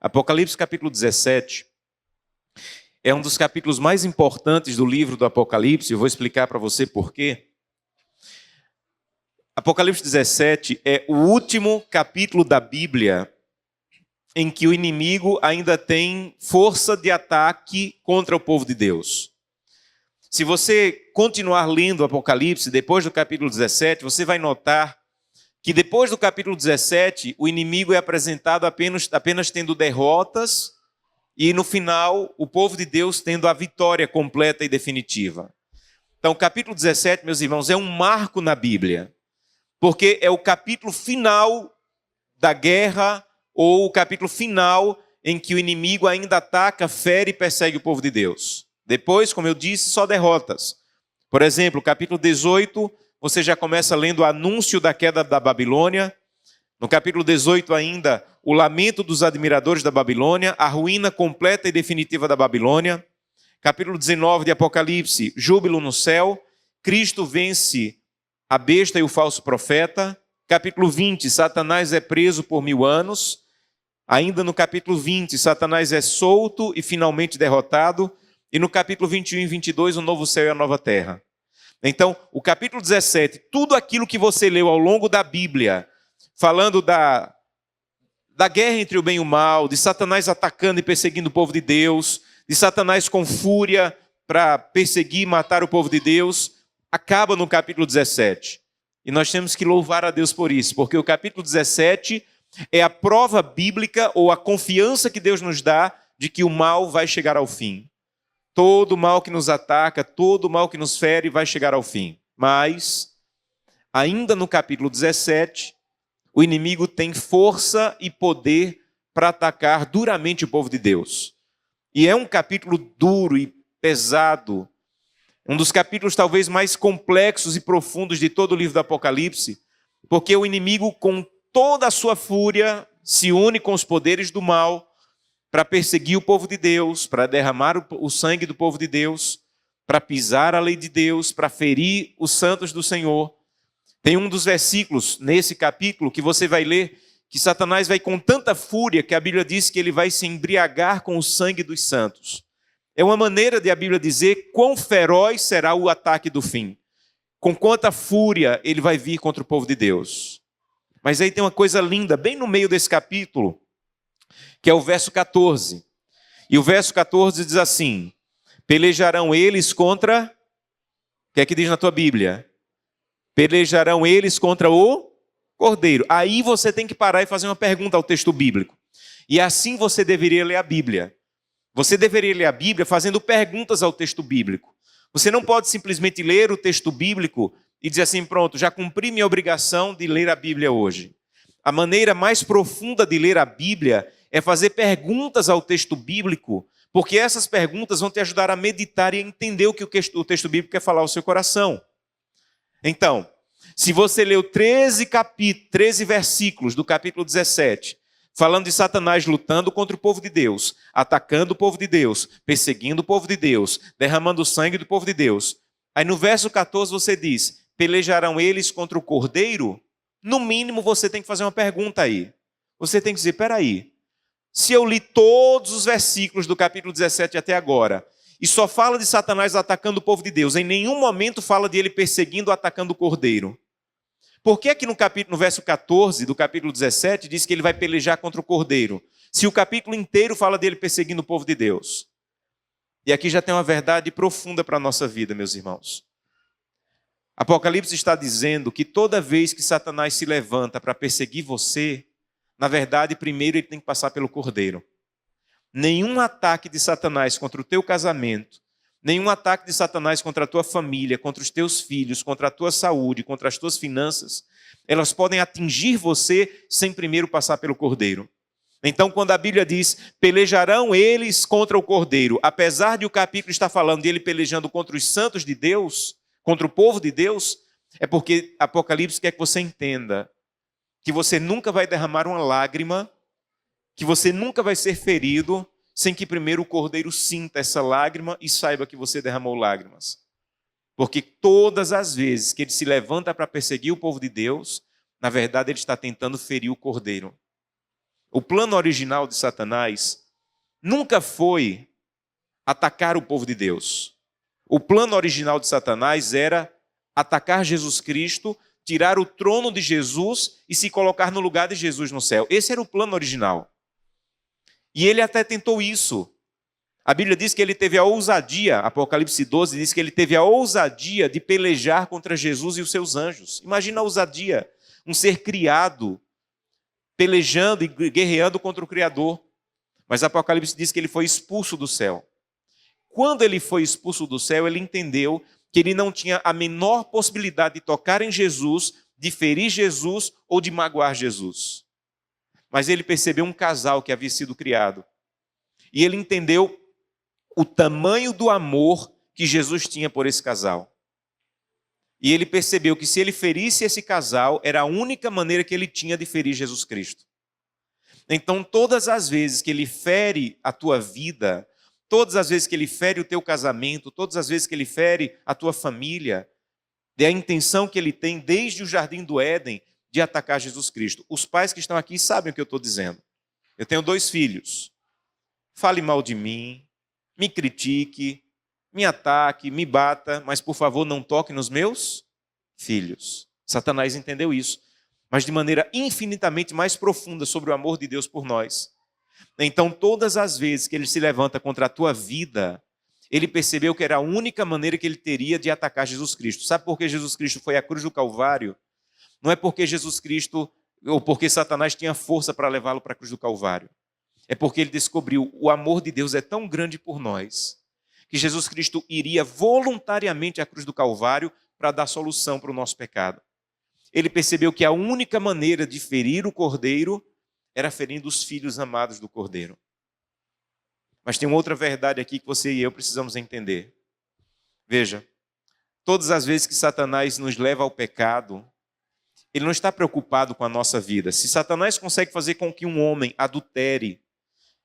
Apocalipse capítulo 17 é um dos capítulos mais importantes do livro do Apocalipse. Eu vou explicar para você por quê. Apocalipse 17 é o último capítulo da Bíblia em que o inimigo ainda tem força de ataque contra o povo de Deus. Se você continuar lendo o Apocalipse, depois do capítulo 17, você vai notar que depois do capítulo 17, o inimigo é apresentado apenas tendo derrotas e no final o povo de Deus tendo a vitória completa e definitiva. Então o capítulo 17, meus irmãos, é um marco na Bíblia, porque é o capítulo final da guerra ou o capítulo final em que o inimigo ainda ataca, fere e persegue o povo de Deus. Depois, como eu disse, só derrotas. Por exemplo, capítulo 18, você já começa lendo o anúncio da queda da Babilônia. No capítulo 18 ainda, o lamento dos admiradores da Babilônia, a ruína completa e definitiva da Babilônia. Capítulo 19 de Apocalipse, júbilo no céu. Cristo vence a besta e o falso profeta. Capítulo 20, Satanás é preso por 1000 anos. Ainda no capítulo 20, Satanás é solto e finalmente derrotado. E no capítulo 21 e 22, o novo céu e a nova terra. Então, o capítulo 17, tudo aquilo que você leu ao longo da Bíblia, falando da guerra entre o bem e o mal, de Satanás atacando e perseguindo o povo de Deus, de Satanás com fúria para perseguir e matar o povo de Deus, acaba no capítulo 17. E nós temos que louvar a Deus por isso, porque o capítulo 17 é a prova bíblica ou a confiança que Deus nos dá de que o mal vai chegar ao fim. Todo mal que nos ataca, todo mal que nos fere vai chegar ao fim. Mas, ainda no capítulo 17, o inimigo tem força e poder para atacar duramente o povo de Deus. E é um capítulo duro e pesado, um dos capítulos talvez mais complexos e profundos de todo o livro do Apocalipse, porque o inimigo, com toda a sua fúria, se une com os poderes do mal para perseguir o povo de Deus, para derramar o sangue do povo de Deus, para pisar a lei de Deus, para ferir os santos do Senhor. Tem um dos versículos nesse capítulo que você vai ler, que Satanás vai com tanta fúria que a Bíblia diz que ele vai se embriagar com o sangue dos santos. É uma maneira de a Bíblia dizer quão feroz será o ataque do fim. Com quanta fúria ele vai vir contra o povo de Deus. Mas aí tem uma coisa linda, bem no meio desse capítulo, que é o verso 14. E o verso 14 diz assim: pelejarão eles contra... O que é que diz na tua Bíblia? Pelejarão eles contra o Cordeiro. Aí você tem que parar e fazer uma pergunta ao texto bíblico. E assim você deveria ler a Bíblia. Você deveria ler a Bíblia fazendo perguntas ao texto bíblico. Você não pode simplesmente ler o texto bíblico e dizer assim: pronto, já cumpri minha obrigação de ler a Bíblia hoje. A maneira mais profunda de ler a Bíblia é fazer perguntas ao texto bíblico, porque essas perguntas vão te ajudar a meditar e a entender o que o texto bíblico quer falar ao seu coração. Então, se você leu 13 versículos do capítulo 17, falando de Satanás lutando contra o povo de Deus, atacando o povo de Deus, perseguindo o povo de Deus, derramando o sangue do povo de Deus, aí no verso 14 você diz: pelejarão eles contra o Cordeiro? No mínimo você tem que fazer uma pergunta aí. Você tem que dizer: peraí, se eu li todos os versículos do capítulo 17 até agora, e só fala de Satanás atacando o povo de Deus, em nenhum momento fala de ele perseguindo, atacando o Cordeiro. Por que aqui no verso 14 do capítulo 17 diz que ele vai pelejar contra o Cordeiro, se o capítulo inteiro fala dele perseguindo o povo de Deus? E aqui já tem uma verdade profunda para a nossa vida, meus irmãos. Apocalipse está dizendo que toda vez que Satanás se levanta para perseguir você, na verdade, primeiro ele tem que passar pelo Cordeiro. Nenhum ataque de Satanás contra o teu casamento, nenhum ataque de Satanás contra a tua família, contra os teus filhos, contra a tua saúde, contra as tuas finanças, elas podem atingir você sem primeiro passar pelo Cordeiro. Então, quando a Bíblia diz: pelejarão eles contra o Cordeiro, apesar de o capítulo estar falando de ele pelejando contra os santos de Deus, contra o povo de Deus, é porque Apocalipse quer que você entenda que você nunca vai derramar uma lágrima, que você nunca vai ser ferido, sem que primeiro o Cordeiro sinta essa lágrima e saiba que você derramou lágrimas. Porque todas as vezes que ele se levanta para perseguir o povo de Deus, na verdade ele está tentando ferir o Cordeiro. O plano original de Satanás nunca foi atacar o povo de Deus. O plano original de Satanás era atacar Jesus Cristo, tirar o trono de Jesus e se colocar no lugar de Jesus no céu. Esse era o plano original. E ele até tentou isso. A Bíblia diz que ele teve a ousadia, Apocalipse 12 diz que ele teve a ousadia de pelejar contra Jesus e os seus anjos. Imagina a ousadia, um ser criado, pelejando e guerreando contra o Criador. Mas Apocalipse diz que ele foi expulso do céu. Quando ele foi expulso do céu, ele entendeu que ele não tinha a menor possibilidade de tocar em Jesus, de ferir Jesus ou de magoar Jesus. Mas ele percebeu um casal que havia sido criado. E ele entendeu o tamanho do amor que Jesus tinha por esse casal. E ele percebeu que se ele ferisse esse casal, era a única maneira que ele tinha de ferir Jesus Cristo. Então, todas as vezes que ele fere a tua vida, todas as vezes que ele fere o teu casamento, todas as vezes que ele fere a tua família, é a intenção que ele tem desde o Jardim do Éden de atacar Jesus Cristo. Os pais que estão aqui sabem o que eu estou dizendo. Eu tenho 2 filhos. Fale mal de mim, me critique, me ataque, me bata, mas por favor não toque nos meus filhos. Satanás entendeu isso, mas de maneira infinitamente mais profunda sobre o amor de Deus por nós. Então, todas as vezes que ele se levanta contra a tua vida, ele percebeu que era a única maneira que ele teria de atacar Jesus Cristo. Sabe por que Jesus Cristo foi à cruz do Calvário? Não é porque Jesus Cristo, ou porque Satanás tinha força para levá-lo para a cruz do Calvário. É porque ele descobriu o amor de Deus é tão grande por nós, que Jesus Cristo iria voluntariamente à cruz do Calvário para dar solução para o nosso pecado. Ele percebeu que a única maneira de ferir o Cordeiro era ferindo os filhos amados do Cordeiro. Mas tem uma outra verdade aqui que você e eu precisamos entender. Veja, todas as vezes que Satanás nos leva ao pecado, ele não está preocupado com a nossa vida. Se Satanás consegue fazer com que um homem adultere,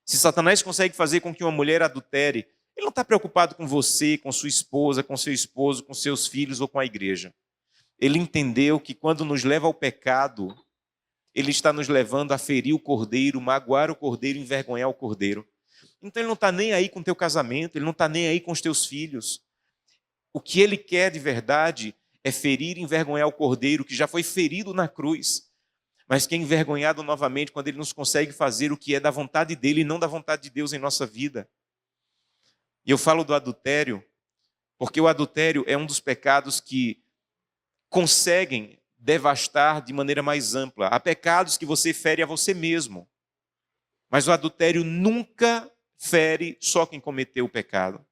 se Satanás consegue fazer com que uma mulher adultere, ele não está preocupado com você, com sua esposa, com seu esposo, com seus filhos ou com a igreja. Ele entendeu que quando nos leva ao pecado, ele está nos levando a ferir o Cordeiro, magoar o Cordeiro, envergonhar o Cordeiro. Então ele não está nem aí com o teu casamento, ele não está nem aí com os teus filhos. O que ele quer de verdade é ferir e envergonhar o Cordeiro, que já foi ferido na cruz, mas que é envergonhado novamente quando ele nos consegue fazer o que é da vontade dele e não da vontade de Deus em nossa vida. E eu falo do adultério, porque o adultério é um dos pecados que conseguem devastar de maneira mais ampla. Há pecados que você fere a você mesmo, mas o adultério nunca fere só quem cometeu o pecado.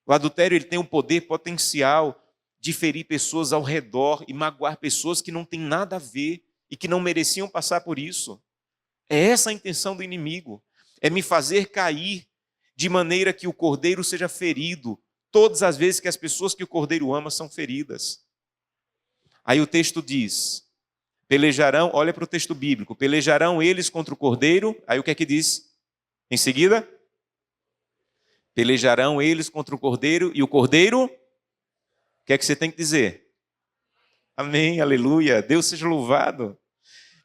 O adultério ele tem o poder potencial de ferir pessoas ao redor e magoar pessoas que não têm nada a ver e que não mereciam passar por isso. É essa a intenção do inimigo, é me fazer cair de maneira que o Cordeiro seja ferido todas as vezes que as pessoas que o Cordeiro ama são feridas. Aí o texto diz, pelejarão, olha para o texto bíblico, pelejarão eles contra o Cordeiro, aí o que é que diz em seguida? Pelejarão eles contra o Cordeiro e o Cordeiro, o que é que você tem que dizer? Amém, aleluia, Deus seja louvado.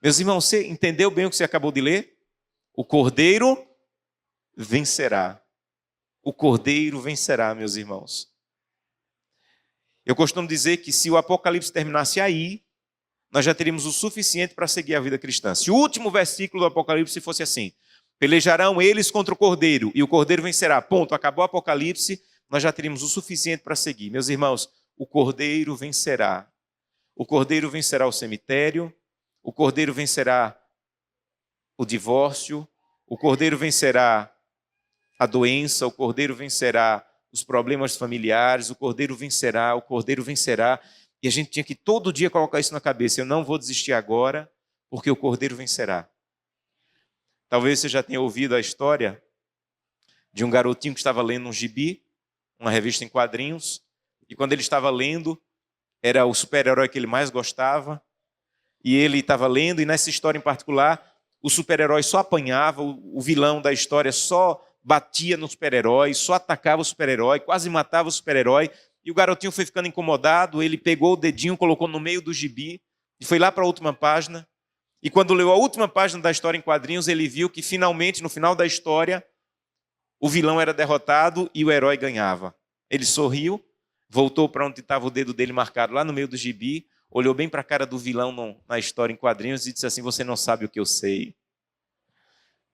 Meus irmãos, você entendeu bem o que você acabou de ler? O Cordeiro vencerá. O Cordeiro vencerá, meus irmãos. Eu costumo dizer que se o Apocalipse terminasse aí, nós já teríamos o suficiente para seguir a vida cristã. Se o último versículo do Apocalipse fosse assim, pelejarão eles contra o Cordeiro e o Cordeiro vencerá. Ponto, acabou o Apocalipse, nós já teríamos o suficiente para seguir. Meus irmãos, o Cordeiro vencerá. O Cordeiro vencerá o cemitério, o Cordeiro vencerá o divórcio, o Cordeiro vencerá a doença, o Cordeiro vencerá os problemas familiares, o Cordeiro vencerá, e a gente tinha que todo dia colocar isso na cabeça, eu não vou desistir agora, porque o Cordeiro vencerá. Talvez você já tenha ouvido a história de um garotinho que estava lendo um gibi, uma revista em quadrinhos, e quando ele estava lendo, era o super-herói que ele mais gostava, e ele estava lendo, e nessa história em particular, o super-herói só apanhava, o vilão da história só batia no super-herói, só atacava o super-herói, quase matava o super-herói, e o garotinho foi ficando incomodado, ele pegou o dedinho, colocou no meio do gibi, e foi lá para a última página, E quando leu a última página da história em quadrinhos, ele viu que finalmente, no final da história, o vilão era derrotado e o herói ganhava. Ele sorriu, voltou para onde estava o dedo dele marcado lá no meio do gibi, olhou bem para a cara do vilão na história em quadrinhos e disse assim: você não sabe o que eu sei.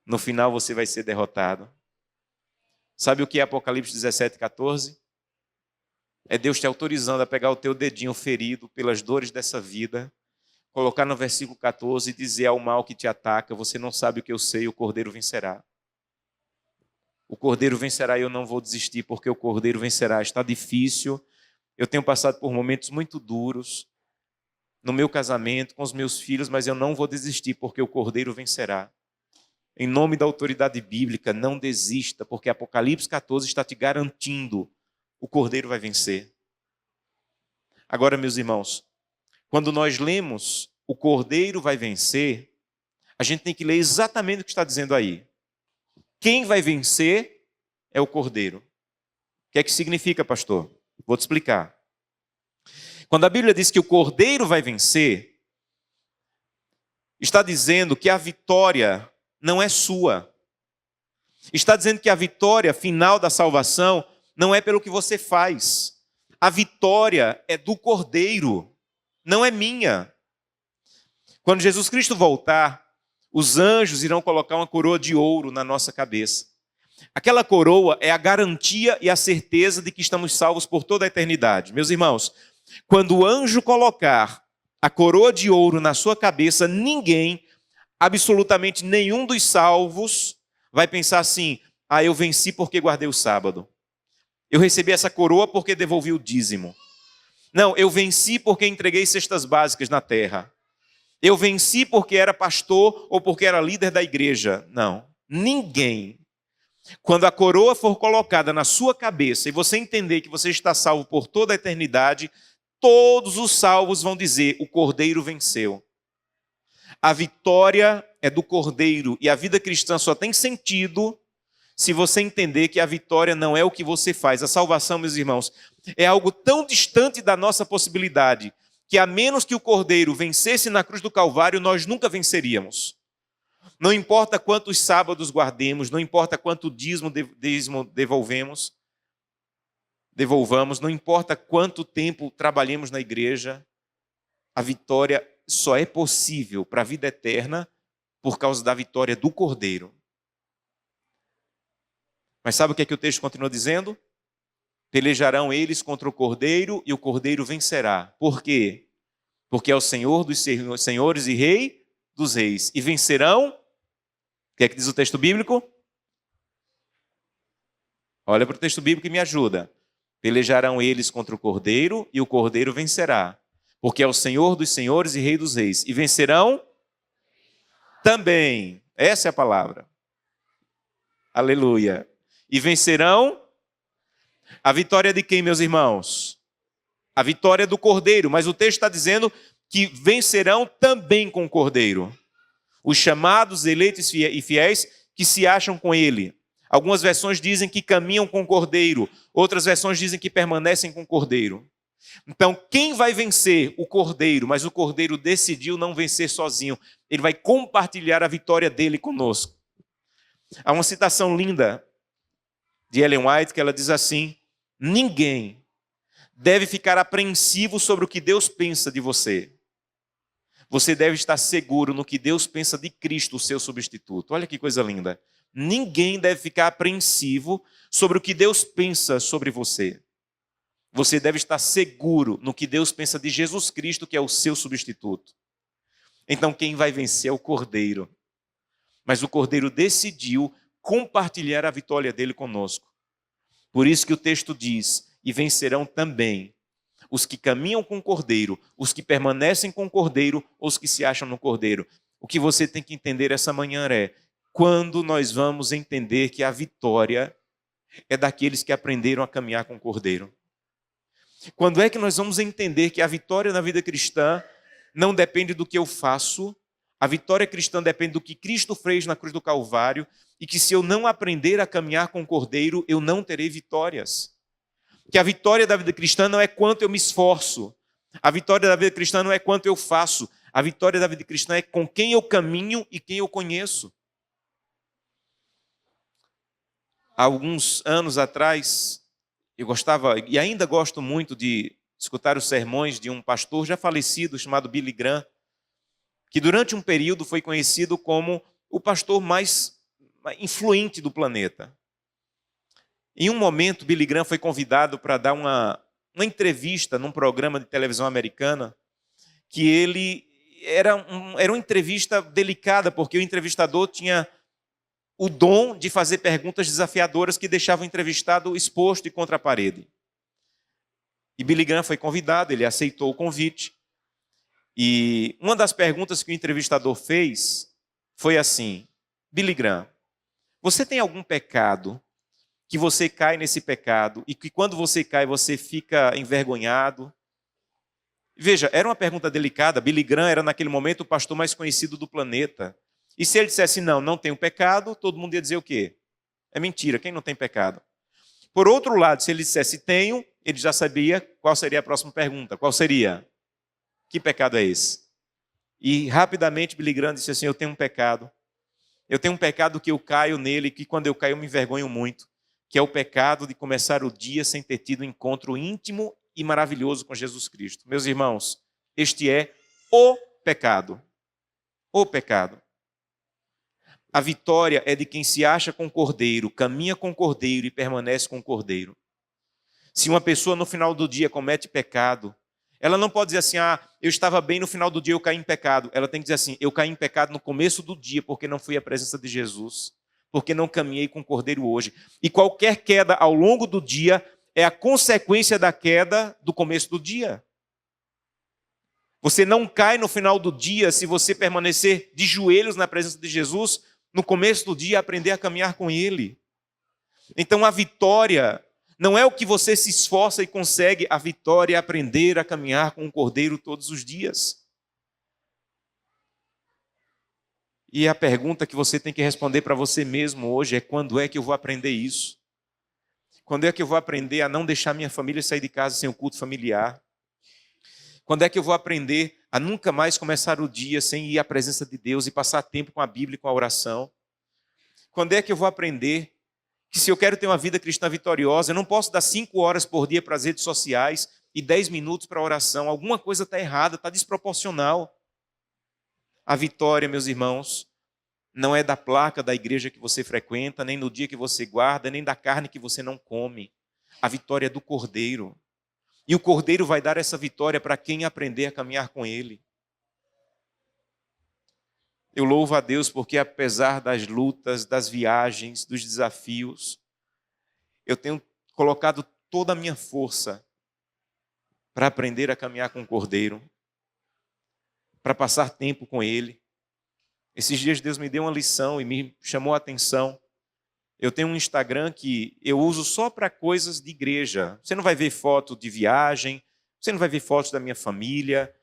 No final você vai ser derrotado. Sabe o que é Apocalipse 17:14? É Deus te autorizando a pegar o teu dedinho ferido pelas dores dessa vida, colocar no versículo 14 e dizer ao mal que te ataca: você não sabe o que eu sei, o Cordeiro vencerá. O Cordeiro vencerá e eu não vou desistir, porque o Cordeiro vencerá. Está difícil, eu tenho passado por momentos muito duros no meu casamento, com os meus filhos, mas eu não vou desistir, porque o Cordeiro vencerá. Em nome da autoridade bíblica, não desista, porque Apocalipse 14 está te garantindo: o Cordeiro vai vencer. Agora, meus irmãos, quando nós lemos o Cordeiro vai vencer, a gente tem que ler exatamente o que está dizendo aí. Quem vai vencer é o Cordeiro. O que é que significa, pastor? Vou te explicar. Quando a Bíblia diz que o Cordeiro vai vencer, está dizendo que a vitória não é sua. Está dizendo que a vitória final da salvação não é pelo que você faz. A vitória é do Cordeiro, não é minha. Quando Jesus Cristo voltar, os anjos irão colocar uma coroa de ouro na nossa cabeça. Aquela coroa é a garantia e a certeza de que estamos salvos por toda a eternidade. Meus irmãos, quando o anjo colocar a coroa de ouro na sua cabeça, ninguém, absolutamente nenhum dos salvos, vai pensar assim: ah, eu venci porque guardei o sábado. Eu recebi essa coroa porque devolvi o dízimo. Não, eu venci porque entreguei cestas básicas na terra. Eu venci porque era pastor ou porque era líder da igreja. Não, ninguém. Quando a coroa for colocada na sua cabeça e você entender que você está salvo por toda a eternidade, todos os salvos vão dizer: o Cordeiro venceu. A vitória é do Cordeiro e a vida cristã só tem sentido se você entender que a vitória não é o que você faz. A salvação, meus irmãos, é algo tão distante da nossa possibilidade que, a menos que o Cordeiro vencesse na cruz do Calvário, nós nunca venceríamos. Não importa quantos sábados guardemos, não importa quanto dízimo devolvamos, não importa quanto tempo trabalhemos na igreja, a vitória só é possível para a vida eterna por causa da vitória do Cordeiro. Mas sabe o que é que o texto continua dizendo? Pelejarão eles contra o Cordeiro e o Cordeiro vencerá. Por quê? Porque é o Senhor dos senhores e Rei dos reis. E vencerão. O que é que diz o texto bíblico? Olha para o texto bíblico e me ajuda. Pelejarão eles contra o Cordeiro e o Cordeiro vencerá. Porque é o Senhor dos senhores e Rei dos reis. E vencerão também. Essa é a palavra. Aleluia. E vencerão. A vitória de quem, meus irmãos? A vitória do Cordeiro. Mas o texto está dizendo que vencerão também com o Cordeiro. Os chamados, eleitos e fiéis que se acham com ele. Algumas versões dizem que caminham com o Cordeiro. Outras versões dizem que permanecem com o Cordeiro. Então, quem vai vencer? O Cordeiro. Mas o Cordeiro decidiu não vencer sozinho. Ele vai compartilhar a vitória dele conosco. Há uma citação linda de Ellen White que ela diz assim: ninguém deve ficar apreensivo sobre o que Deus pensa de você. Você deve estar seguro no que Deus pensa de Cristo, o seu substituto. Olha que coisa linda. Ninguém deve ficar apreensivo sobre o que Deus pensa sobre você. Você deve estar seguro no que Deus pensa de Jesus Cristo, que é o seu substituto. Então quem vai vencer é o Cordeiro. Mas o Cordeiro decidiu compartilhar a vitória dele conosco. Por isso que o texto diz: e vencerão também os que caminham com o Cordeiro, os que permanecem com o Cordeiro, os que se acham no Cordeiro. O que você tem que entender essa manhã é: quando nós vamos entender que a vitória é daqueles que aprenderam a caminhar com o Cordeiro? Quando é que nós vamos entender que a vitória na vida cristã não depende do que eu faço, a vitória cristã depende do que Cristo fez na cruz do Calvário, e que se eu não aprender a caminhar com o Cordeiro, eu não terei vitórias? Que a vitória da vida cristã não é quanto eu me esforço, a vitória da vida cristã não é quanto eu faço, A vitória da vida cristã é com quem eu caminho e quem eu conheço. Há alguns anos atrás, eu gostava, e ainda gosto muito de escutar os sermões de um pastor já falecido, chamado Billy Graham, que durante um período foi conhecido como o pastor mais influente do planeta. Em um momento, Billy Graham foi convidado para dar uma entrevista num programa de televisão americana, que ele era uma entrevista delicada, porque o entrevistador tinha o dom de fazer perguntas desafiadoras que deixavam o entrevistado exposto e contra a parede. E Billy Graham foi convidado, ele aceitou o convite. E uma das perguntas que o entrevistador fez foi assim: Billy Graham, você tem algum pecado que você cai nesse pecado e que quando você cai você fica envergonhado? Veja, era uma pergunta delicada. Billy Graham era naquele momento o pastor mais conhecido do planeta. E se ele dissesse não tenho pecado, todo mundo ia dizer o quê? É mentira, quem não tem pecado? Por outro lado, se ele dissesse tenho, ele já sabia qual seria a próxima pergunta. Qual seria? Que pecado é esse? E rapidamente Billy Graham disse assim: eu tenho um pecado. Eu tenho um pecado que eu caio nele, que quando eu caio eu me envergonho muito, que é o pecado de começar o dia sem ter tido um encontro íntimo e maravilhoso com Jesus Cristo. Meus irmãos, este é o pecado. O pecado. A vitória é de quem se acha com o Cordeiro, caminha com o Cordeiro e permanece com o Cordeiro. Se uma pessoa no final do dia comete pecado, ela não pode dizer assim: eu estava bem, no final do dia eu caí em pecado. Ela tem que dizer assim: eu caí em pecado no começo do dia, porque não fui à presença de Jesus, porque não caminhei com o Cordeiro hoje. E qualquer queda ao longo do dia é a consequência da queda do começo do dia. Você não cai no final do dia se você permanecer de joelhos na presença de Jesus no começo do dia, aprender a caminhar com Ele. Então a vitória não é o que você se esforça e consegue, a vitória é aprender a caminhar com o Cordeiro todos os dias. E a pergunta que você tem que responder para você mesmo hoje é: quando é que eu vou aprender isso? Quando é que eu vou aprender a não deixar minha família sair de casa sem o culto familiar? Quando é que eu vou aprender a nunca mais começar o dia sem ir à presença de Deus e passar tempo com a Bíblia e com a oração? Quando é que eu vou aprender que se eu quero ter uma vida cristã vitoriosa, eu não posso dar 5 horas por dia para as redes sociais e 10 minutos para a oração? Alguma coisa está errada, está desproporcional. A vitória, meus irmãos, não é da placa da igreja que você frequenta, nem no dia que você guarda, nem da carne que você não come. A vitória é do Cordeiro. E o Cordeiro vai dar essa vitória para quem aprender a caminhar com Ele. Eu louvo a Deus porque, apesar das lutas, das viagens, dos desafios, eu tenho colocado toda a minha força para aprender a caminhar com o Cordeiro, para passar tempo com Ele. Esses dias Deus me deu uma lição e me chamou a atenção. Eu tenho um Instagram que eu uso só para coisas de igreja. Você não vai ver foto de viagem, você não vai ver fotos da minha família,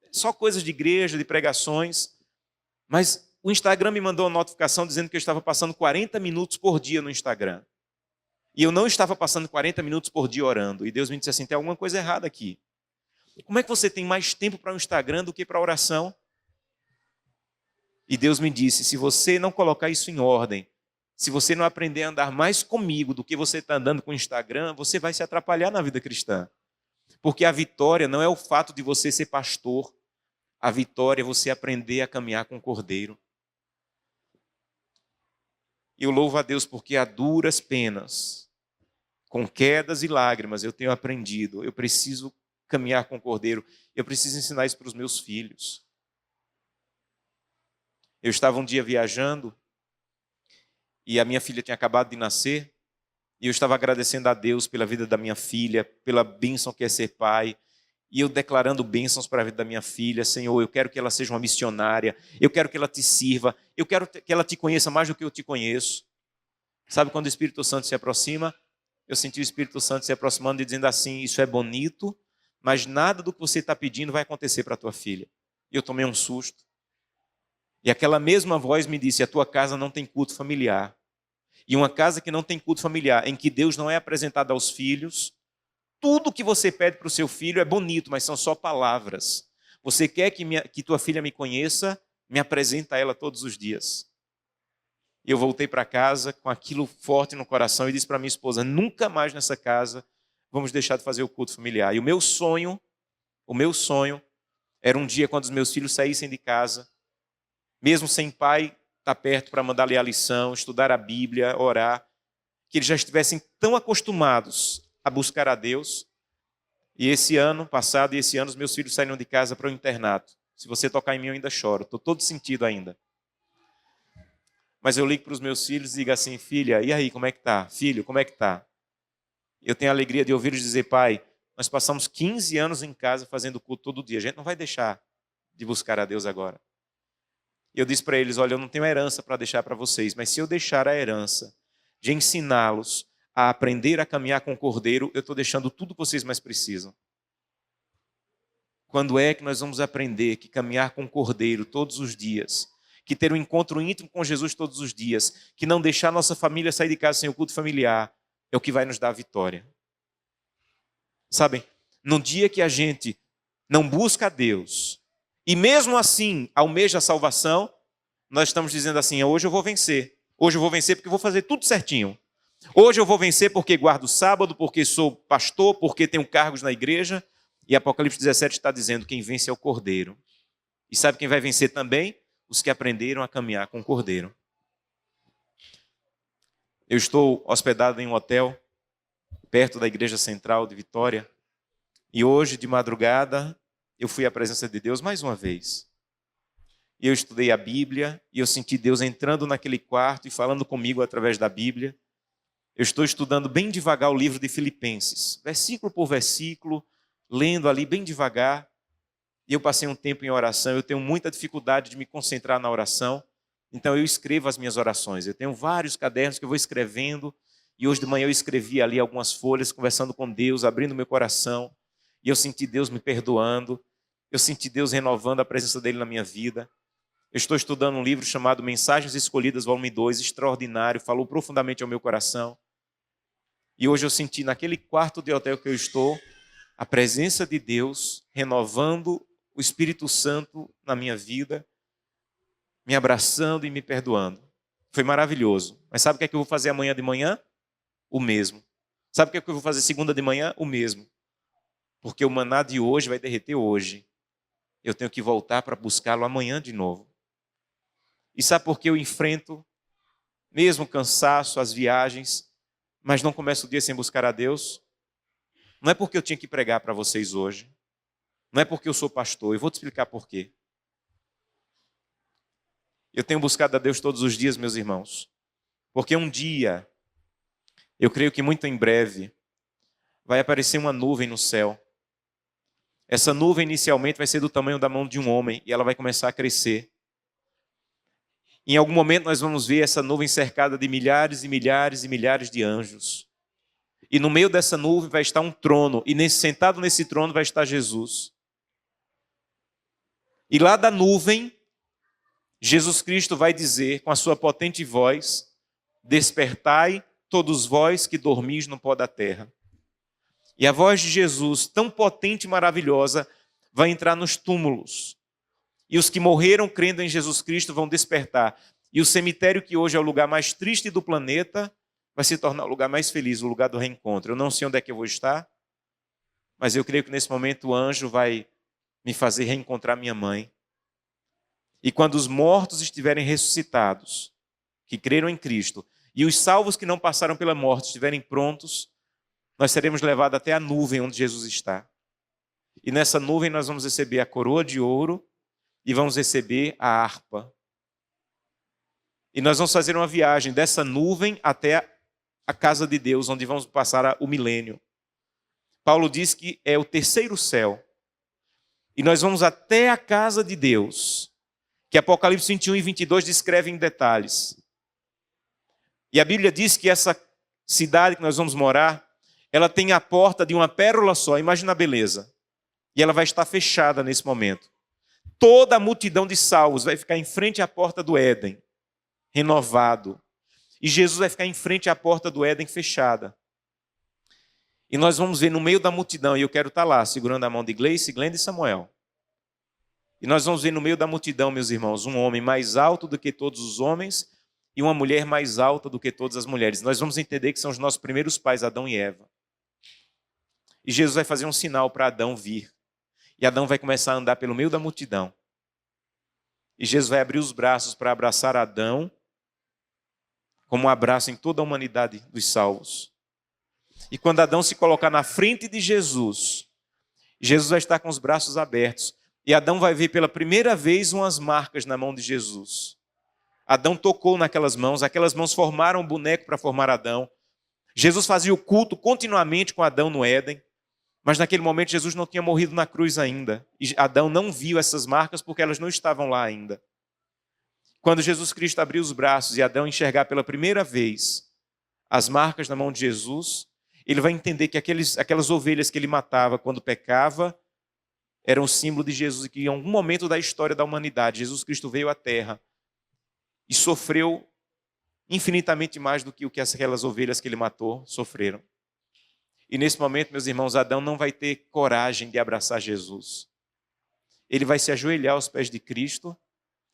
só coisas de igreja, de pregações. Mas o Instagram me mandou uma notificação dizendo que eu estava passando 40 minutos por dia no Instagram. E eu não estava passando 40 minutos por dia orando. E Deus me disse assim: tem alguma coisa errada aqui. Como é que você tem mais tempo para o Instagram do que para a oração? E Deus me disse: se você não colocar isso em ordem, se você não aprender a andar mais comigo do que você está andando com o Instagram, você vai se atrapalhar na vida cristã. Porque a vitória não é o fato de você ser pastor. A vitória é você aprender a caminhar com o Cordeiro. E eu louvo a Deus porque a duras penas, com quedas e lágrimas, eu tenho aprendido. Eu preciso caminhar com o Cordeiro. Eu preciso ensinar isso para os meus filhos. Eu estava um dia viajando e a minha filha tinha acabado de nascer, e eu estava agradecendo a Deus pela vida da minha filha, pela bênção que é ser pai, e eu declarando bênçãos para a vida da minha filha. Senhor, eu quero que ela seja uma missionária, eu quero que ela te sirva, eu quero que ela te conheça mais do que eu te conheço. Sabe quando o Espírito Santo se aproxima? Eu senti o Espírito Santo se aproximando e dizendo assim: isso é bonito, mas nada do que você está pedindo vai acontecer para a tua filha. E eu tomei um susto. E aquela mesma voz me disse: a tua casa não tem culto familiar. E uma casa que não tem culto familiar, em que Deus não é apresentado aos filhos, tudo que você pede para o seu filho é bonito, mas são só palavras. Você quer que tua filha me conheça? Me apresenta a ela todos os dias. E eu voltei para casa com aquilo forte no coração e disse para minha esposa, nunca mais nessa casa vamos deixar de fazer o culto familiar. E o meu sonho era um dia quando os meus filhos saíssem de casa, mesmo sem pai estar perto para mandar ler a lição, estudar a Bíblia, orar, que eles já estivessem tão acostumados a buscar a Deus. E esse ano passado e esse ano os meus filhos saíram de casa para o internato. Se você tocar em mim eu ainda choro, estou todo sentido ainda. Mas eu ligo para os meus filhos e digo assim, filha, e aí, como é que tá? Filho, como é que tá? Eu tenho a alegria de ouvir eles dizer, pai, nós passamos 15 anos em casa fazendo culto todo dia, a gente não vai deixar de buscar a Deus agora. E eu disse para eles, olha, eu não tenho herança para deixar para vocês, mas se eu deixar a herança de ensiná-los a aprender a caminhar com o Cordeiro, eu estou deixando tudo que vocês mais precisam. Quando é que nós vamos aprender que caminhar com o Cordeiro todos os dias, que ter um encontro íntimo com Jesus todos os dias, que não deixar nossa família sair de casa sem o culto familiar, é o que vai nos dar a vitória. Sabem, no dia que a gente não busca a Deus, e mesmo assim almeja a salvação, nós estamos dizendo assim, hoje eu vou vencer. Hoje eu vou vencer porque eu vou fazer tudo certinho. Hoje eu vou vencer porque guardo o sábado, porque sou pastor, porque tenho cargos na igreja. E Apocalipse 17 está dizendo, quem vence é o Cordeiro. E sabe quem vai vencer também? Os que aprenderam a caminhar com o Cordeiro. Eu estou hospedado em um hotel, perto da igreja central de Vitória. E hoje, de madrugada, eu fui à presença de Deus mais uma vez. E eu estudei a Bíblia, e eu senti Deus entrando naquele quarto e falando comigo através da Bíblia. Eu estou estudando bem devagar o livro de Filipenses, versículo por versículo, lendo ali bem devagar. E eu passei um tempo em oração, eu tenho muita dificuldade de me concentrar na oração, então eu escrevo as minhas orações. Eu tenho vários cadernos que eu vou escrevendo, e hoje de manhã eu escrevi ali algumas folhas, conversando com Deus, abrindo meu coração, e eu senti Deus me perdoando, eu senti Deus renovando a presença dele na minha vida. Eu estou estudando um livro chamado Mensagens Escolhidas, volume 2, extraordinário, falou profundamente ao meu coração. E hoje eu senti naquele quarto de hotel que eu estou, a presença de Deus renovando o Espírito Santo na minha vida, me abraçando e me perdoando. Foi maravilhoso. Mas sabe o que é que eu vou fazer amanhã de manhã? O mesmo. Sabe o que é que eu vou fazer segunda de manhã? O mesmo. Porque o maná de hoje vai derreter hoje. Eu tenho que voltar para buscá-lo amanhã de novo. E sabe por que eu enfrento, mesmo o cansaço, as viagens, mas não começo o dia sem buscar a Deus? Não é porque eu tinha que pregar para vocês hoje. Não é porque eu sou pastor. Eu vou te explicar por quê. Eu tenho buscado a Deus todos os dias, meus irmãos. Porque um dia, eu creio que muito em breve, vai aparecer uma nuvem no céu. Essa nuvem inicialmente vai ser do tamanho da mão de um homem e ela vai começar a crescer. Em algum momento nós vamos ver essa nuvem cercada de milhares e milhares e milhares de anjos. E no meio dessa nuvem vai estar um trono. E sentado nesse trono vai estar Jesus. E lá da nuvem, Jesus Cristo vai dizer com a sua potente voz, despertai todos vós que dormis no pó da terra. E a voz de Jesus, tão potente e maravilhosa, vai entrar nos túmulos. E os que morreram crendo em Jesus Cristo vão despertar. E o cemitério, que hoje é o lugar mais triste do planeta, vai se tornar o lugar mais feliz, o lugar do reencontro. Eu não sei onde é que eu vou estar, mas eu creio que nesse momento o anjo vai me fazer reencontrar minha mãe. E quando os mortos estiverem ressuscitados, que creram em Cristo, e os salvos que não passaram pela morte estiverem prontos, nós seremos levados até a nuvem onde Jesus está. E nessa nuvem nós vamos receber a coroa de ouro e vamos receber a harpa. E nós vamos fazer uma viagem dessa nuvem até a casa de Deus, onde vamos passar o milênio. Paulo diz que é o terceiro céu. E nós vamos até a casa de Deus, que Apocalipse 21 e 22 descrevem em detalhes. E a Bíblia diz que essa cidade que nós vamos morar, ela tem a porta de uma pérola só, imagina a beleza. E ela vai estar fechada nesse momento. Toda a multidão de salvos vai ficar em frente à porta do Éden, renovado. E Jesus vai ficar em frente à porta do Éden fechada. E nós vamos ver no meio da multidão, e eu quero estar lá, segurando a mão de Gleice, Glenda e Samuel. E nós vamos ver no meio da multidão, meus irmãos, um homem mais alto do que todos os homens e uma mulher mais alta do que todas as mulheres. Nós vamos entender que são os nossos primeiros pais, Adão e Eva. E Jesus vai fazer um sinal para Adão vir. E Adão vai começar a andar pelo meio da multidão. E Jesus vai abrir os braços para abraçar Adão, como um abraço em toda a humanidade dos salvos. E quando Adão se colocar na frente de Jesus, Jesus vai estar com os braços abertos. E Adão vai ver pela primeira vez umas marcas na mão de Jesus. Adão tocou naquelas mãos, aquelas mãos formaram um boneco para formar Adão. Jesus fazia o culto continuamente com Adão no Éden, mas naquele momento Jesus não tinha morrido na cruz ainda. E Adão não viu essas marcas porque elas não estavam lá ainda. Quando Jesus Cristo abriu os braços e Adão enxergar pela primeira vez as marcas na mão de Jesus, ele vai entender que aquelas ovelhas que ele matava quando pecava eram o símbolo de Jesus e que em algum momento da história da humanidade, Jesus Cristo veio à Terra e sofreu infinitamente mais do que aquelas ovelhas que ele matou sofreram. E nesse momento, meus irmãos, Adão não vai ter coragem de abraçar Jesus. Ele vai se ajoelhar aos pés de Cristo,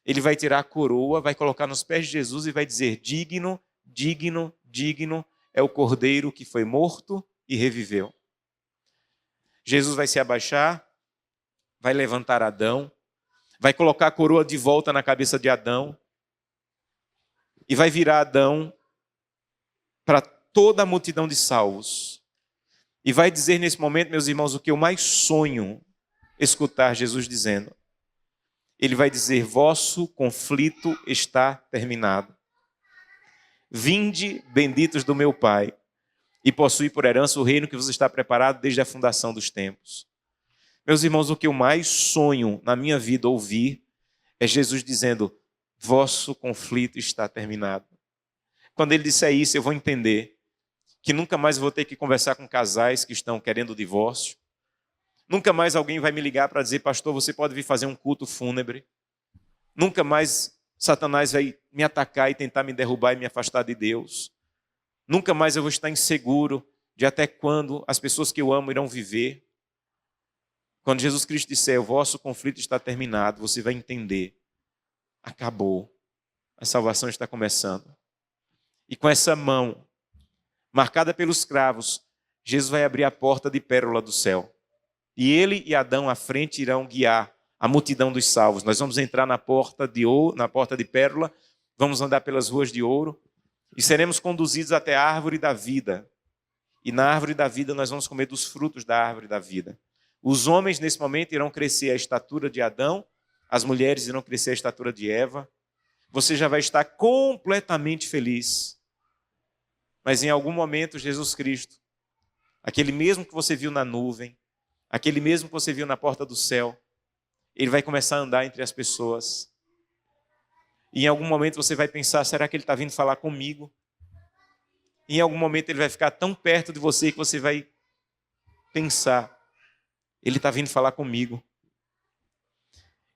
ele vai tirar a coroa, vai colocar nos pés de Jesus e vai dizer: digno, digno, digno é o Cordeiro que foi morto e reviveu. Jesus vai se abaixar, vai levantar Adão, vai colocar a coroa de volta na cabeça de Adão e vai virar Adão para toda a multidão de salvos. E vai dizer nesse momento, meus irmãos, o que eu mais sonho escutar Jesus dizendo. Ele vai dizer: vosso conflito está terminado. Vinde, benditos do meu Pai, e possui por herança o reino que vos está preparado desde a fundação dos tempos. Meus irmãos, o que eu mais sonho na minha vida ouvir é Jesus dizendo: vosso conflito está terminado. Quando ele disser isso, eu vou entender que nunca mais vou ter que conversar com casais que estão querendo o divórcio. Nunca mais alguém vai me ligar para dizer: pastor, você pode vir fazer um culto fúnebre. Nunca mais Satanás vai me atacar e tentar me derrubar e me afastar de Deus. Nunca mais eu vou estar inseguro de até quando as pessoas que eu amo irão viver. Quando Jesus Cristo disser: o vosso conflito está terminado, você vai entender. Acabou. A salvação está começando. E com essa mão marcada pelos cravos, Jesus vai abrir a porta de pérola do céu. E ele e Adão à frente irão guiar a multidão dos salvos. Nós vamos entrar na porta de ouro, na porta de pérola, vamos andar pelas ruas de ouro e seremos conduzidos até a árvore da vida. E na árvore da vida nós vamos comer dos frutos da árvore da vida. Os homens nesse momento irão crescer a estatura de Adão, as mulheres irão crescer a estatura de Eva. Você já vai estar completamente feliz. Mas em algum momento Jesus Cristo, aquele mesmo que você viu na nuvem, aquele mesmo que você viu na porta do céu, ele vai começar a andar entre as pessoas. E em algum momento você vai pensar: será que ele está vindo falar comigo? E em algum momento ele vai ficar tão perto de você que você vai pensar: ele está vindo falar comigo.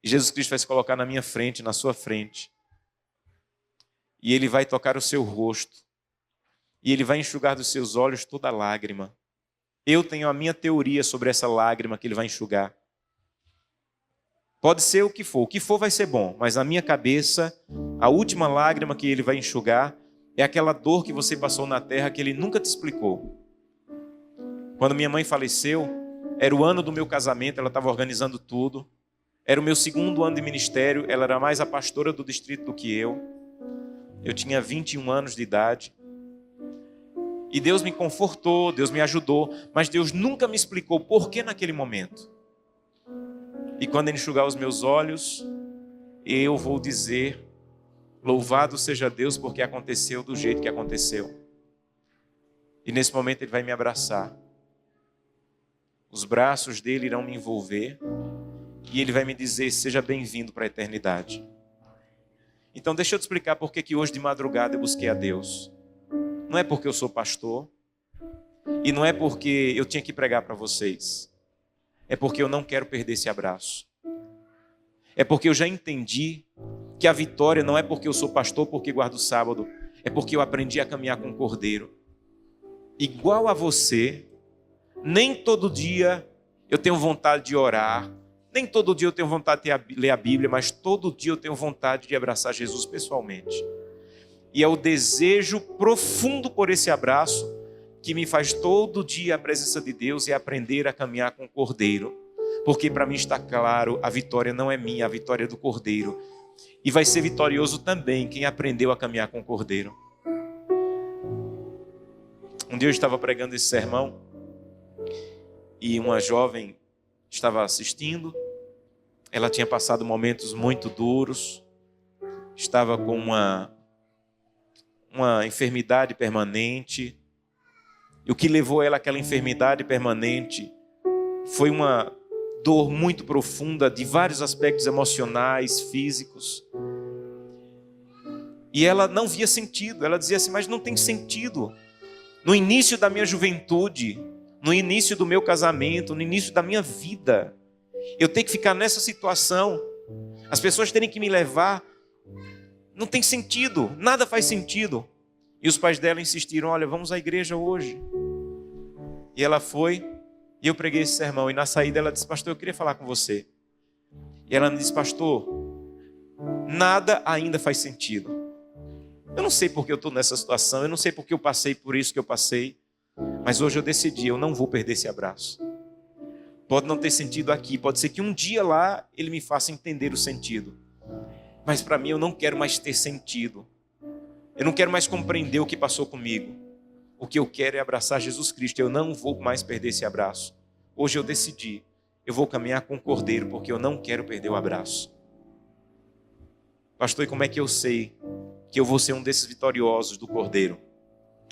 E Jesus Cristo vai se colocar na minha frente, na sua frente. E ele vai tocar o seu rosto. E ele vai enxugar dos seus olhos toda lágrima. Eu tenho a minha teoria sobre essa lágrima que ele vai enxugar. Pode ser o que for vai ser bom, mas na minha cabeça, a última lágrima que ele vai enxugar é aquela dor que você passou na terra que ele nunca te explicou. Quando minha mãe faleceu, era o ano do meu casamento, ela estava organizando tudo. Era o meu segundo ano de ministério, ela era mais a pastora do distrito do que eu. Eu tinha 21 anos de idade. E Deus me confortou, Deus me ajudou, mas Deus nunca me explicou por que naquele momento. E quando ele enxugar os meus olhos, eu vou dizer: louvado seja Deus porque aconteceu do jeito que aconteceu. E nesse momento ele vai me abraçar. Os braços dele irão me envolver e ele vai me dizer: seja bem-vindo para a eternidade. Então deixa eu te explicar por que hoje de madrugada eu busquei a Deus. Não é porque eu sou pastor e não é porque eu tinha que pregar para vocês. É porque eu não quero perder esse abraço. É porque eu já entendi que a vitória não é porque eu sou pastor, porque guardo o sábado. É porque eu aprendi a caminhar com o Cordeiro. Igual a você, nem todo dia eu tenho vontade de orar. Nem todo dia eu tenho vontade de ler a Bíblia, mas todo dia eu tenho vontade de abraçar Jesus pessoalmente. E é o desejo profundo por esse abraço que me faz todo dia a presença de Deus e aprender a caminhar com o Cordeiro. Porque para mim está claro, a vitória não é minha, a vitória é do Cordeiro. E vai ser vitorioso também quem aprendeu a caminhar com o Cordeiro. Um dia eu estava pregando esse sermão e uma jovem estava assistindo. Ela tinha passado momentos muito duros, estava com uma enfermidade permanente. E o que levou ela àquela enfermidade permanente foi uma dor muito profunda de vários aspectos emocionais, físicos. E ela não via sentido, ela dizia assim, mas não tem sentido. No início da minha juventude, no início do meu casamento, no início da minha vida, eu tenho que ficar nessa situação. As pessoas terem que me levar. Não tem sentido, nada faz sentido. E os pais dela insistiram, olha, vamos à igreja hoje. E ela foi, e eu preguei esse sermão. E na saída ela disse, pastor, eu queria falar com você. E ela me disse, pastor, nada ainda faz sentido. Eu não sei porque eu estou nessa situação, eu não sei porque eu passei por isso que eu passei. Mas hoje eu decidi, eu não vou perder esse abraço. Pode não ter sentido aqui, pode ser que um dia lá ele me faça entender o sentido. Mas para mim eu não quero mais ter sentido. Eu não quero mais compreender o que passou comigo. O que eu quero é abraçar Jesus Cristo. Eu não vou mais perder esse abraço. Hoje eu decidi, eu vou caminhar com o Cordeiro porque eu não quero perder o abraço. Pastor, e como é que eu sei que eu vou ser um desses vitoriosos do Cordeiro?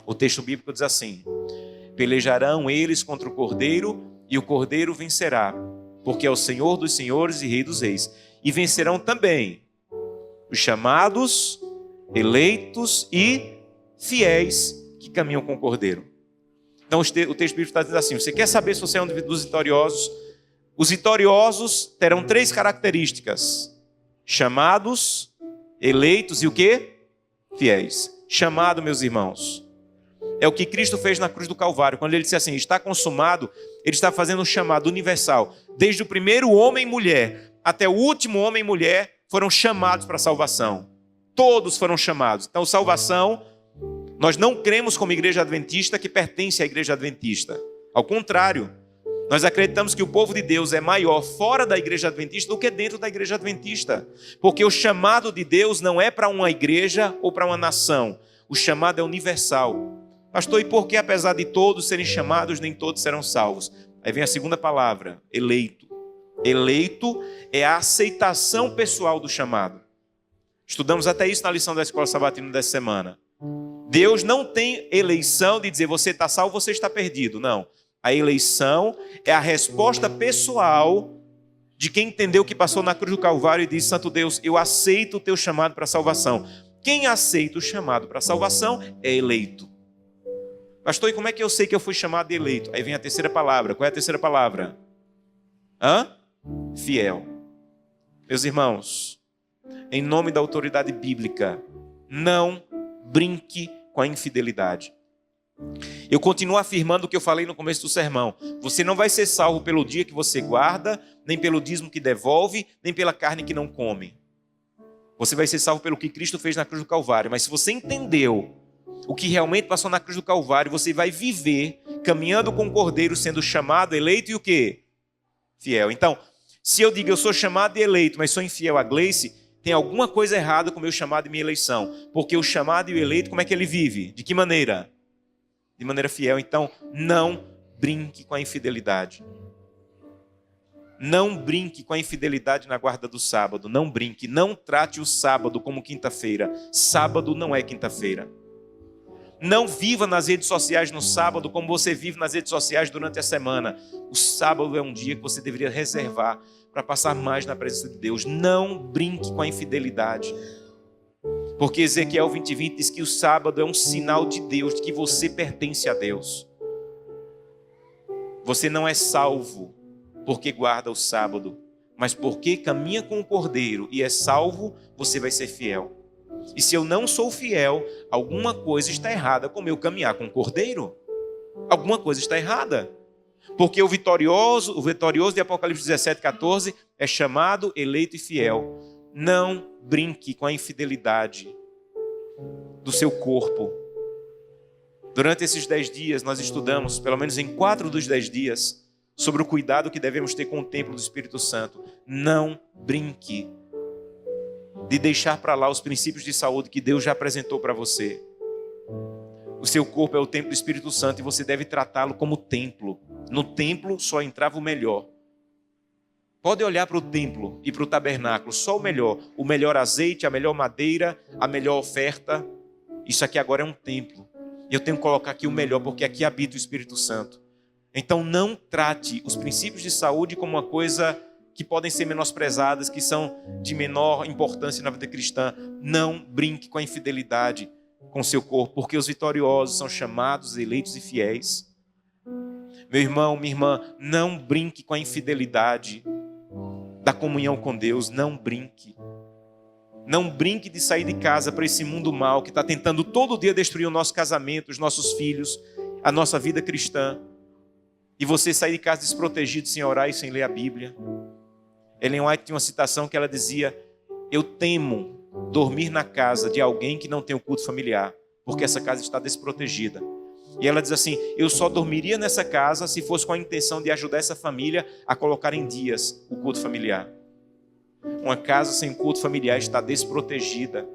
O texto bíblico diz assim, pelejarão eles contra o Cordeiro e o Cordeiro vencerá, porque é o Senhor dos senhores e Rei dos reis. E vencerão também os chamados, eleitos e fiéis que caminham com o Cordeiro. Então o texto bíblico está dizendo assim, você quer saber se você é um dos vitoriosos? Os vitoriosos terão 3 características. Chamados, eleitos e o quê? Fiéis. Chamado, meus irmãos, é o que Cristo fez na cruz do Calvário. Quando ele disse assim, está consumado, ele está fazendo um chamado universal. Desde o primeiro homem e mulher até o último homem e mulher foram chamados para a salvação. Todos foram chamados. Então, salvação, nós não cremos como igreja adventista que pertence à igreja adventista. Ao contrário, nós acreditamos que o povo de Deus é maior fora da igreja adventista do que dentro da igreja adventista. Porque o chamado de Deus não é para uma igreja ou para uma nação. O chamado é universal. Pastor, e por que apesar de todos serem chamados, nem todos serão salvos? Aí vem a segunda palavra, eleito. Eleito é a aceitação pessoal do chamado. Estudamos até isso na lição da Escola Sabatina dessa semana. Deus não tem eleição de dizer você está salvo, você está perdido. Não. A eleição é a resposta pessoal de quem entendeu o que passou na cruz do Calvário e diz, Santo Deus, eu aceito o teu chamado para a salvação. Quem aceita o chamado para a salvação é eleito. Pastor, e como é que eu sei que eu fui chamado de eleito? Aí vem a terceira palavra. Qual é a terceira palavra? Fiel. Meus irmãos, em nome da autoridade bíblica, não brinque com a infidelidade. Eu continuo afirmando o que eu falei no começo do sermão. Você não vai ser salvo pelo dia que você guarda, nem pelo dízimo que devolve, nem pela carne que não come. Você vai ser salvo pelo que Cristo fez na cruz do Calvário. Mas se você entendeu o que realmente passou na cruz do Calvário, você vai viver caminhando com o Cordeiro, sendo chamado, eleito e o quê? Fiel. Então, se eu digo eu sou chamado e eleito, mas sou infiel a Gleice, tem alguma coisa errada com o meu chamado e minha eleição. Porque o chamado e o eleito, como é que ele vive? De que maneira? De maneira fiel. Então, não brinque com a infidelidade. Não brinque com a infidelidade na guarda do sábado. Não brinque. Não trate o sábado como quinta-feira. Sábado não é quinta-feira. Não viva nas redes sociais no sábado como você vive nas redes sociais durante a semana. O sábado é um dia que você deveria reservar para passar mais na presença de Deus. Não brinque com a infidelidade. Porque Ezequiel 20:20 diz que o sábado é um sinal de Deus, de que você pertence a Deus. Você não é salvo porque guarda o sábado, mas porque caminha com o Cordeiro e é salvo, você vai ser fiel. E se eu não sou fiel, alguma coisa está errada com o meu caminhar com o Cordeiro. Alguma coisa está errada. Porque o vitorioso de Apocalipse 17:14 é chamado, eleito e fiel. Não brinque com a infidelidade do seu corpo. Durante esses 10 dias, nós estudamos, pelo menos em 4 dos 10 dias, sobre o cuidado que devemos ter com o templo do Espírito Santo. Não brinque de deixar para lá os princípios de saúde que Deus já apresentou para você. O seu corpo é o templo do Espírito Santo e você deve tratá-lo como templo. No templo só entrava o melhor. Pode olhar para o templo e para o tabernáculo, só o melhor azeite, a melhor madeira, a melhor oferta. Isso aqui agora é um templo. E eu tenho que colocar aqui o melhor, porque aqui habita o Espírito Santo. Então não trate os princípios de saúde como uma coisa que podem ser menosprezadas, que são de menor importância na vida cristã. Não brinque com a infidelidade com seu corpo, porque os vitoriosos são chamados, eleitos e fiéis. Meu irmão, minha irmã, não brinque com a infidelidade da comunhão com Deus. Não brinque. Não brinque de sair de casa para esse mundo mau que está tentando todo dia destruir o nosso casamento, os nossos filhos, a nossa vida cristã. E você sair de casa desprotegido, sem orar e sem ler a Bíblia. Ellen White tinha uma citação que ela dizia: eu temo dormir na casa de alguém que não tem o culto familiar, porque essa casa está desprotegida. E ela diz assim: eu só dormiria nessa casa se fosse com a intenção de ajudar essa família a colocar em dias o culto familiar. Uma casa sem culto familiar está desprotegida.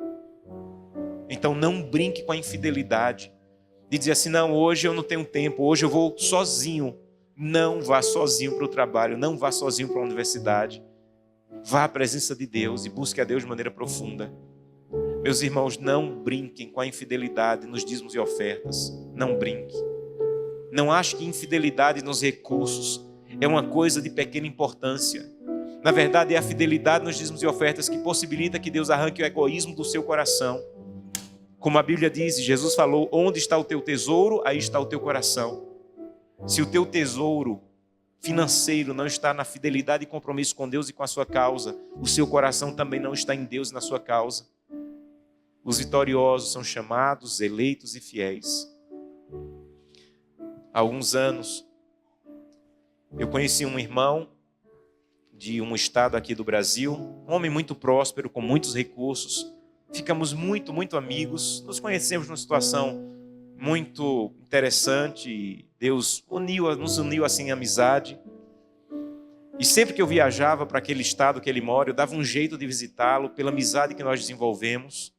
Então não brinque com a infidelidade de dizer assim: não, hoje eu não tenho tempo, hoje eu vou sozinho. Não vá sozinho para o trabalho, não vá sozinho para a universidade. Vá à presença de Deus e busque a Deus de maneira profunda. Meus irmãos, não brinquem com a infidelidade nos dízimos e ofertas. Não brinque. Não ache que infidelidade nos recursos é uma coisa de pequena importância. Na verdade, é a fidelidade nos dízimos e ofertas que possibilita que Deus arranque o egoísmo do seu coração. Como a Bíblia diz, Jesus falou: onde está o teu tesouro, aí está o teu coração. Se o teu tesouro financeiro não está na fidelidade e compromisso com Deus e com a sua causa, o seu coração também não está em Deus e na sua causa. Os vitoriosos são chamados, eleitos e fiéis. Há alguns anos, eu conheci um irmão de um estado aqui do Brasil, um homem muito próspero, com muitos recursos. Ficamos muito amigos, nos conhecemos numa situação muito interessante. Deus nos uniu assim em amizade. E sempre que eu viajava para aquele estado que ele mora, eu dava um jeito de visitá-lo pela amizade que nós desenvolvemos.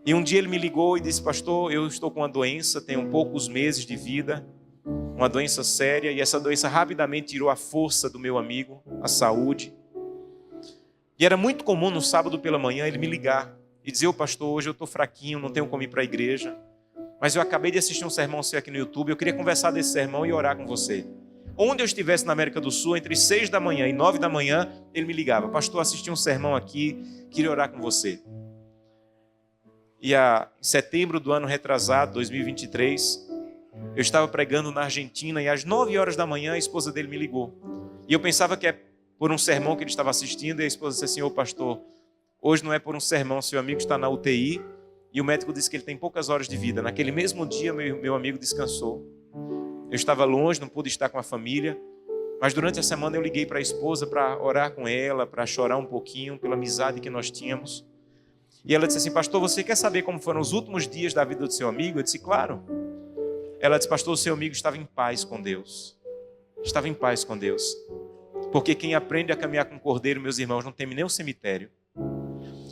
E um dia ele me ligou e disse: pastor, eu estou com uma doença, tenho poucos meses de vida, uma doença séria, e essa doença rapidamente tirou a força do meu amigo, a saúde. E era muito comum no sábado pela manhã ele me ligar e dizer: ô pastor, hoje eu estou fraquinho, não tenho como ir para a igreja, mas eu acabei de assistir um sermão seu aqui no YouTube, eu queria conversar desse sermão e orar com você. Onde eu estivesse na América do Sul, entre 6 da manhã e 9 da manhã, ele me ligava: pastor, assisti um sermão aqui, queria orar com você. E em setembro do ano retrasado, 2023, eu estava pregando na Argentina e às 9 horas da manhã a esposa dele me ligou. E eu pensava que é por um sermão que ele estava assistindo, e a esposa disse assim: ô pastor, hoje não é por um sermão, seu amigo está na UTI e o médico disse que ele tem poucas horas de vida. Naquele mesmo dia, meu amigo descansou. Eu estava longe, não pude estar com a família, mas durante a semana eu liguei para a esposa para orar com ela, para chorar um pouquinho pela amizade que nós tínhamos. E ela disse assim: pastor, você quer saber como foram os últimos dias da vida do seu amigo? Eu disse: claro. Ela disse: pastor, o seu amigo estava em paz com Deus. Estava em paz com Deus. Porque quem aprende a caminhar com o cordeiro, meus irmãos, não teme nem o cemitério.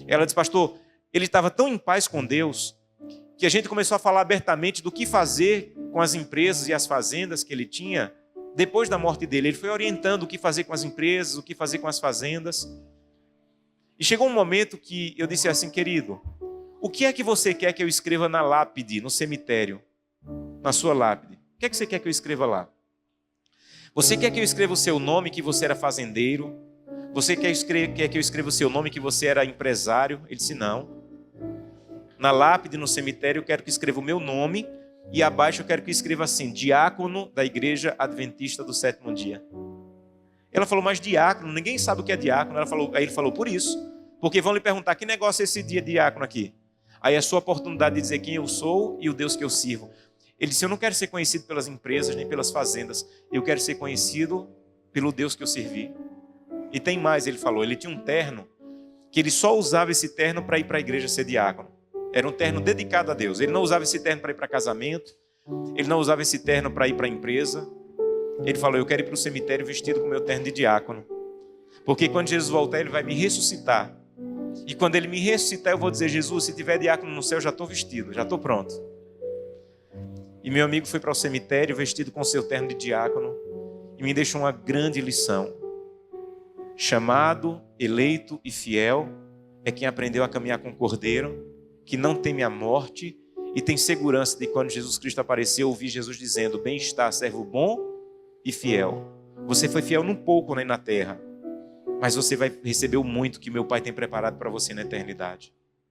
Ela disse: pastor, ele estava tão em paz com Deus que a gente começou a falar abertamente do que fazer com as empresas e as fazendas que ele tinha depois da morte dele. Ele foi orientando o que fazer com as empresas, o que fazer com as fazendas. E chegou um momento que eu disse assim: querido, o que é que você quer que eu escreva na lápide, no cemitério? Na sua lápide. O que é que você quer que eu escreva lá? Você quer que eu escreva o seu nome, que você era fazendeiro? Você quer que eu escreva o seu nome, que você era empresário? Ele disse: não. Na lápide, no cemitério, eu quero que escreva o meu nome, e abaixo eu quero que escreva assim: diácono da Igreja Adventista do Sétimo Dia. Ela falou: mas diácono, ninguém sabe o que é diácono. Aí ele falou: por isso, porque vão lhe perguntar: que negócio é esse dia diácono aqui? Aí é a sua oportunidade de dizer quem eu sou e o Deus que eu sirvo. Ele disse, eu não quero ser conhecido pelas empresas, nem pelas fazendas. Eu quero ser conhecido pelo Deus que eu servi. E tem mais, ele falou, ele tinha um terno, que ele só usava esse terno para ir para a igreja ser diácono. Era um terno dedicado a Deus. Ele não usava esse terno para ir para casamento. Ele não usava esse terno para ir para a empresa. Ele falou, eu quero ir para o cemitério vestido com o meu terno de diácono. Porque quando Jesus voltar, ele vai me ressuscitar. E quando ele me ressuscitar, eu vou dizer, Jesus, se tiver diácono no céu, já estou vestido, já estou pronto. E meu amigo foi para o cemitério vestido com seu terno de diácono e me deixou uma grande lição. Chamado, eleito e fiel é quem aprendeu a caminhar com o Cordeiro, que não teme a morte e tem segurança de quando Jesus Cristo apareceu, ouvir Jesus dizendo, bem está, servo bom e fiel. Você foi fiel num pouco, né, na terra, mas você vai receber o muito que meu Pai tem preparado para você na eternidade.